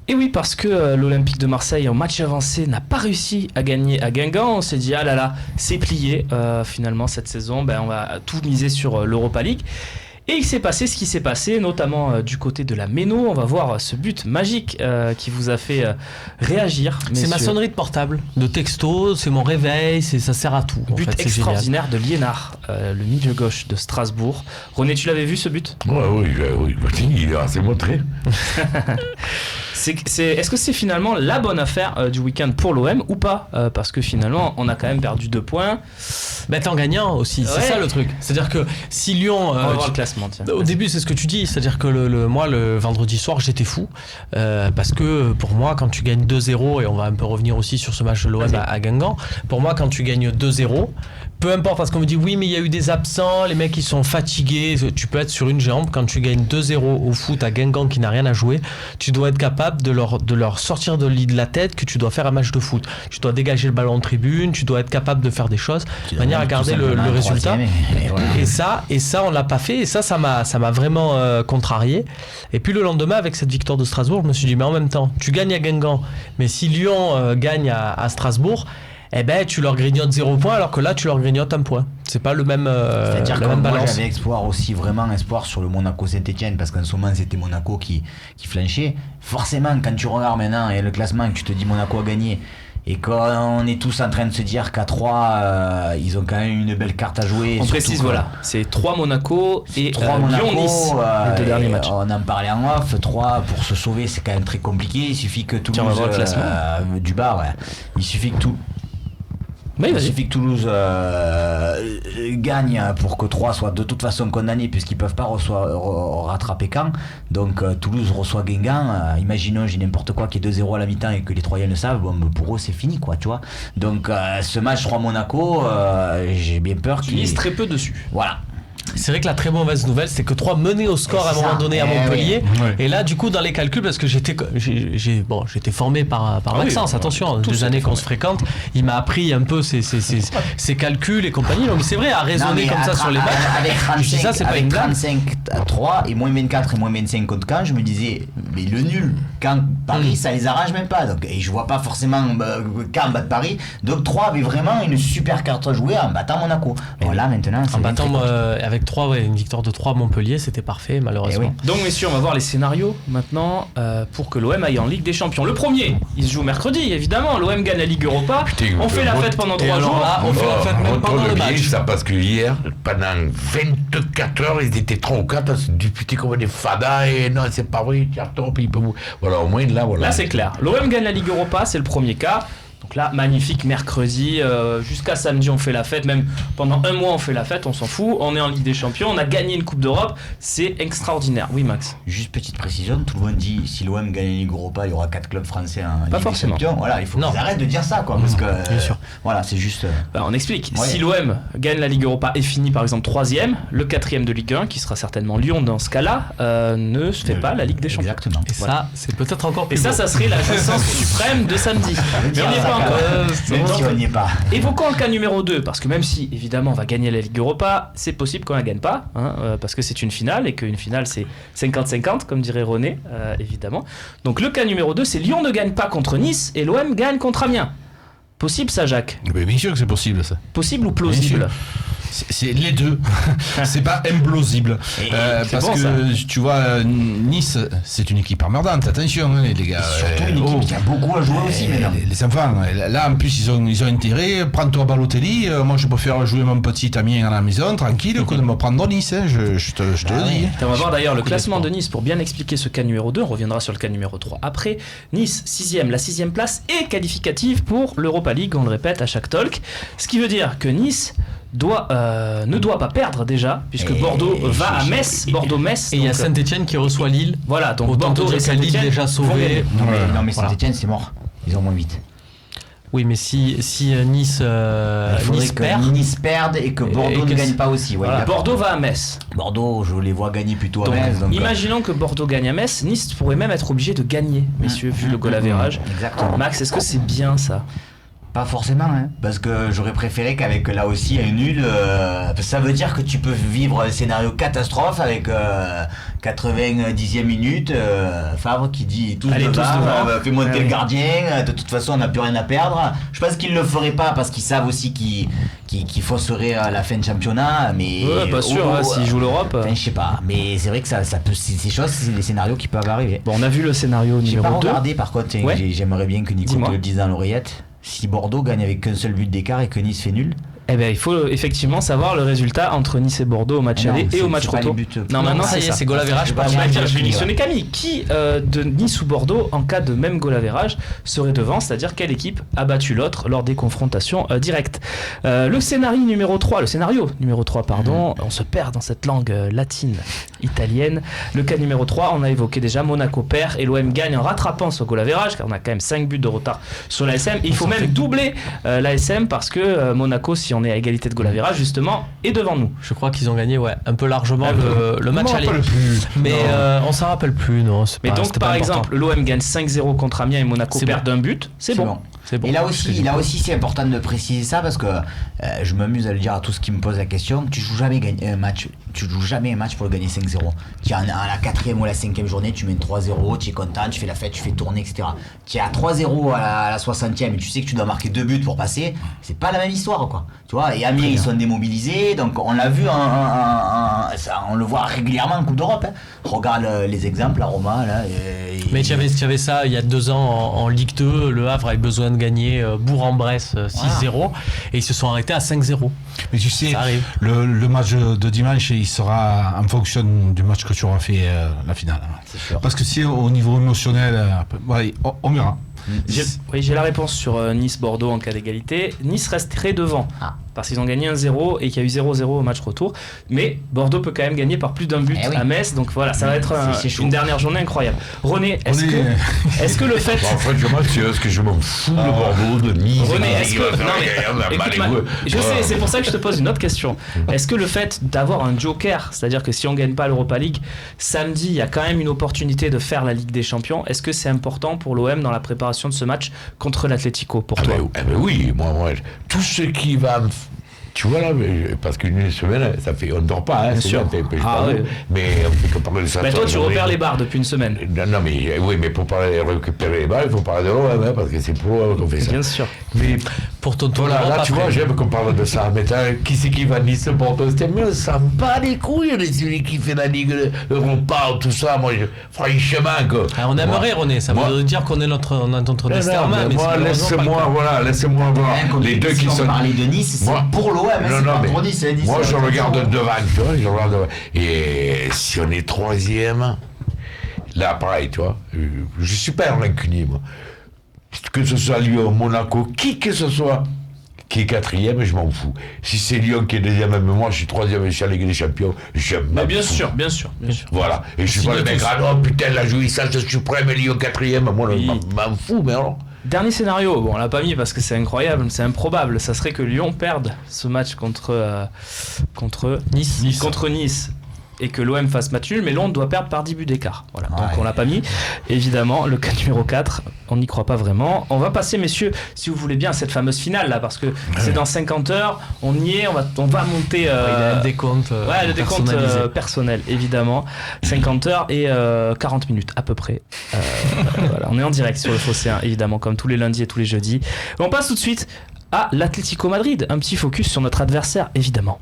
Et oui, parce que l'Olympique de Marseille, en match avancé, n'a pas réussi à gagner à Guingamp. On s'est dit, ah là là, c'est plié. Finalement, cette saison, on va tout miser sur l'Europa League. Et il s'est passé ce qui s'est passé, notamment du côté de la Méno. On va voir ce but magique qui vous a fait réagir. C'est ma sonnerie de portable, de texto, c'est mon réveil, ça sert à tout. But extraordinaire de Liénard, le milieu gauche de Strasbourg. René, tu l'avais vu ce but ? Oui, il a assez montré. Est-ce que c'est finalement la bonne affaire du week-end pour l'OM ou pas ? Parce que finalement, on a quand même perdu 2 points. T'es en gagnant aussi, c'est ça le truc. C'est-à-dire que si Lyon... on va voir le classement, tiens. Au début, c'est ce que tu dis, c'est-à-dire que moi, le vendredi soir, j'étais fou. Parce que pour moi, quand tu gagnes 2-0, et on va un peu revenir aussi sur ce match de l'OM à Guingamp, pour moi, quand tu gagnes 2-0, peu importe, parce qu'on me dit oui, mais il y a eu des absents, les mecs ils sont fatigués, tu peux être sur une jambe. Quand tu gagnes 2-0 au foot à Guingamp qui n'a rien à jouer, tu dois être capable de leur sortir de la tête que tu dois faire un match de foot. Tu dois dégager le ballon en tribune, tu dois être capable de faire des choses de manière à garder le résultat. Et ça, on l'a pas fait, et ça m'a vraiment contrarié. Et puis le lendemain, avec cette victoire de Strasbourg, je me suis dit, mais en même temps, tu gagnes à Guingamp, mais si Lyon gagne à Strasbourg, tu leur grignotes 0 point, alors que là tu leur grignotes 1 point. C'est pas le même c'est-à-dire la que même moi balance. j'avais vraiment espoir sur le Monaco Saint-Etienne, parce qu'en ce moment c'était Monaco qui flanchait. Forcément, quand tu regardes maintenant et le classement, que tu te dis Monaco a gagné, et qu'on est tous en train de se dire qu'à 3 ils ont quand même une belle carte à jouer. On précise, voilà, c'est 3 Monaco et 3 Monaco, Lyon-Nice, les 2 derniers matchs. On en parlait en off, 3 pour se sauver c'est quand même très compliqué. Il suffit que Toulouse du bas, il suffit que Il suffit que Toulouse gagne pour que 3 soient de toute façon condamnés, puisqu'ils peuvent pas rattraper Caen. Donc Toulouse reçoit Guingamp. Imaginons, j'ai n'importe quoi, qui est 2-0 à la mi-temps et que les Troyens le savent. Pour eux, c'est fini, quoi, tu vois. Donc ce match 3 Monaco, j'ai bien peur qu'ils misent très peu dessus. Voilà. C'est vrai que la très mauvaise nouvelle, c'est que 3 menaient au score à un moment donné à Montpellier. Et là, du coup, dans les calculs, parce que j'étais formé par Maxence, attention, des années qu'on se fréquente, il m'a appris un peu ses calculs et compagnie. Donc c'est vrai, à raisonner comme ça sur les matchs, avec 35, ça, c'est pas une blague. 35 à 3 et moins 24 et moins 25 contre Caen, je me disais, mais le nul, Paris, ça les arrange même pas. Donc, et je vois pas forcément Caen battre Paris. Donc 3 avait vraiment une super carte à jouer en battant Monaco. Voilà, maintenant, c'est en battant avec 3, une victoire de 3 à Montpellier, c'était parfait, malheureusement. Donc messieurs, on va voir les scénarios maintenant pour que l'OM aille en Ligue des Champions. Le premier, il se joue mercredi, évidemment. L'OM gagne la Ligue Europa. On fait la fête pendant 3 jours. On fait la fête même pendant le match. Ça, parce que hier, pendant 24 heures, ils étaient 3 ou 4 à se disputer comme des fadas. Et non, c'est pas vrai, voilà, au moins là, voilà. Là, c'est clair. L'OM gagne la Ligue Europa, c'est le premier cas. Donc là, magnifique, mercredi, jusqu'à samedi on fait la fête, même pendant 1 mois on fait la fête, on s'en fout, on est en Ligue des Champions, on a gagné une Coupe d'Europe, c'est extraordinaire. Oui Max. Juste petite précision, tout le monde dit si l'OM gagne la Ligue Europa, il y aura 4 clubs français en Ligue des Champions. Voilà, il faut qu'ils arrêtent de dire ça, quoi, parce que bien sûr. Voilà, c'est juste. On explique. Si l'OM gagne la Ligue Europa et finit par exemple 3e, le 4e de Ligue 1, qui sera certainement Lyon dans ce cas-là, ne se fait pas la Ligue des Champions. Exactement. Et ça, c'est peut-être encore plus. Et ça serait la jouissance suprême de samedi. Mais on n'y est pas encore. On n'y est pas. Évoquons le cas numéro 2, parce que même si évidemment on va gagner la Ligue Europa, c'est possible qu'on la gagne pas, parce que c'est une finale et qu'une finale c'est 50-50 comme dirait René, évidemment. Donc le cas numéro 2, c'est Lyon ne gagne pas contre Nice et l'OM gagne contre Amiens. Possible ça, Jacques ? Bien sûr que c'est possible ça. Possible ou plausible ? C'est les deux. C'est pas implausible. Parce que tu vois, Nice, c'est une équipe emmerdante. Attention, les gars. Surtout une équipe qui a beaucoup à jouer aussi, maintenant. Les enfants, là en plus, ils ont intérêt. Prends-toi Balotelli. Moi, je préfère jouer mon petit Amiens à la maison, tranquille, que de me prendre Nice. Je te le dis. On va voir d'ailleurs le classement de Nice pour bien expliquer ce cas numéro 2. On reviendra sur le cas numéro 3 après. Nice, 6e, la 6e place est qualificative pour l'Europa League, on le répète à chaque talk. Ce qui veut dire que Nice ne doit pas perdre déjà, puisque Bordeaux va à Metz, Bordeaux-Metz. Et il y a Saint-Etienne qui reçoit Lille. Voilà, donc autant Bordeaux et Lille déjà sauvé. Non mais Saint-Etienne c'est mort, ils ont moins 8. Oui, mais si Nice perd, Nice perde et que Bordeaux ne gagne pas aussi. Ouais, voilà. Bordeaux va à Metz. Bordeaux, je les vois gagner plutôt à Metz. Donc imaginons que Bordeaux gagne à Metz, Nice pourrait même être obligé de gagner, messieurs, vu le goal average. Exactement. Max, est-ce que c'est bien ça ? Pas forcément, hein, parce que j'aurais préféré qu'avec là aussi un nul, ça veut dire que tu peux vivre un scénario catastrophe avec 90e minute, Favre qui dit tous Allez, tous devant. Fais monter Ah le oui. gardien, de toute façon on n'a plus rien à perdre. Je pense qu'ils le feraient pas parce qu'ils savent aussi qu'ils fausseraient à la fin de championnat, mais Ouais, pas sûr, hein, s'ils jouent l'Europe. Enfin, je sais pas, mais c'est vrai que ça peut, ces choses, c'est des scénarios qui peuvent arriver. Bon, on a vu le scénario J'ai pas numéro 2. regardé par contre, Ouais. j'aimerais bien que Nico Dis-moi. te le dise dans l'oreillette. Si Bordeaux gagne avec qu'un seul but d'écart et que Nice fait nul. Eh bien, il faut effectivement savoir le résultat entre Nice et Bordeaux au match Non, aller et c'est- au match c'est pas retour. les buts. Non, maintenant ça c'est y est, ça. c'est goal average. Je vais pas Je vais dire dire, je vais qui, missionner Camille. Qui de Nice ou Bordeaux, en cas de même goal average, serait devant, c'est-à-dire quelle équipe a battu l'autre lors des confrontations directes. Le scénario numéro 3, on se perd dans cette langue latine, italienne. Le cas numéro 3, on a évoqué déjà, Monaco perd et l'OM gagne en rattrapant ce goal average, car on a quand même 5 buts de retard sur l'ASM. Il faut même doubler l'ASM parce que Monaco, si on est à égalité de goal average, justement, est devant nous. Je crois qu'ils ont gagné un peu largement le match aller. Mais on s'en rappelle plus, non. Mais donc, par exemple, l'OM gagne 5-0 contre Amiens et Monaco C'est perd d'un but, c'est bon. c'est bon. Et là aussi, c'est important de préciser ça parce que je m'amuse à le dire à tous ceux qui me posent la question. Tu joues jamais un match pour le gagner 5-0. Tu es à la 4e ou à la 5e journée, tu mènes 3-0, tu es content, tu fais la fête, tu fais tourner, etc. Tu es à 3-0 à la 60e et tu sais que tu dois marquer 2 buts pour passer. C'est pas la même histoire, quoi. Tu vois, et Amiens, ils sont démobilisés, donc on l'a vu, on le voit régulièrement en Coupe d'Europe. Hein. Regarde les exemples, la Roma, là. Mais tu avais ça il y a 2 ans en Ligue 2, le Havre avait besoin de gagner Bourg-en-Bresse 6-0 et ils se sont arrêtés à 5-0. Mais tu sais, Ça arrive. le match de dimanche, il sera en fonction du match que tu auras fait la finale. C'est sûr. Parce que si au niveau émotionnel, on verra. J'ai la réponse sur Nice-Bordeaux en cas d'égalité. Nice resterait devant. Parce qu'ils ont gagné 1-0 et qu'il y a eu 0-0 au match retour. Mais Bordeaux peut quand même gagner par plus d'un but Eh oui. à Metz. Donc voilà, ça va être C'est chaud. une dernière journée incroyable. René, est-ce que le fait... Bon, franchement, c'est ce que je m'en fous de Bordeaux, de Nice. René, est-ce que... Non, mais, écoute-moi, je sais, c'est pour ça que je te pose une autre question. Est-ce que le fait d'avoir un joker, c'est-à-dire que si on gagne pas l'Europa League, samedi, il y a quand même une opportunité de faire la Ligue des Champions, est-ce que c'est important pour l'OM dans la préparation de ce match contre l'Atlético pour toi? Oui, moi, tout ce qui va me... Tu vois là, parce qu'une semaine, ça fait, on ne dort pas, hein, Bien c'est sûr. bien, Ah pas oui. mais on fait que parler de ça. Bah toi, tu repères les barres depuis une semaine. Non, mais oui, mais pour récupérer les balles, il faut parler de l'OM, hein, parce que c'est pour l'OM qu'on fait ça. Bien sûr. Mais Pour ton tour voilà, d'Europe là, tu après. vois, j'aime qu'on parle de ça. Mais qui c'est qui va Nice, Bordeaux, c'était mieux, ça me bat les couilles, celui qui fait la Ligue Europa, tout ça, moi, franchement, quoi. Ah, on aimerait, René, ça veut dire qu'on est notre destin en main. mais moi, laisse-moi voir les deux qui Si sont... on parlait de Nice, c'est Moi- pour l'OM, Non, c'est non, pas mais pour Nice. Nice, moi, je c'est regarde pour- devant, tu vois, je regarde devant. Et si on est 3e, là, pareil, tu vois, je suis pas rancunier, moi. Que ce soit Lyon, Monaco, qui que ce soit, qui est 4e, je m'en fous. Si c'est Lyon qui est 2e, même moi, je suis 3e, je suis à la Ligue des Champions, je m'en Mais bien fous. sûr, bien sûr. Voilà. Et je suis Signe pas le mec, tous. ah non, putain, la jouissance suprême, Lyon 4e, moi, Oui. je m'en fous, mais alors. Dernier scénario, bon on l'a pas mis parce que c'est incroyable, c'est improbable, ça serait que Lyon perde ce match contre Nice et que l'OM fasse match nul, mais Londres doit perdre par 10 buts d'écart. Voilà. Donc on l'a pas mis. Évidemment, le cas numéro 4, on n'y croit pas vraiment. On va passer, messieurs, si vous voulez bien, à cette fameuse finale là, parce que c'est dans 50 heures, on y est, on va monter... Il a un décompte le décompte personnalisé. personnel, évidemment. 50 heures et 40 minutes à peu près. Voilà, on est en direct sur le Phocéen, évidemment, comme tous les lundis et tous les jeudis. On passe tout de suite à l'Atlético Madrid. Un petit focus sur notre adversaire, évidemment.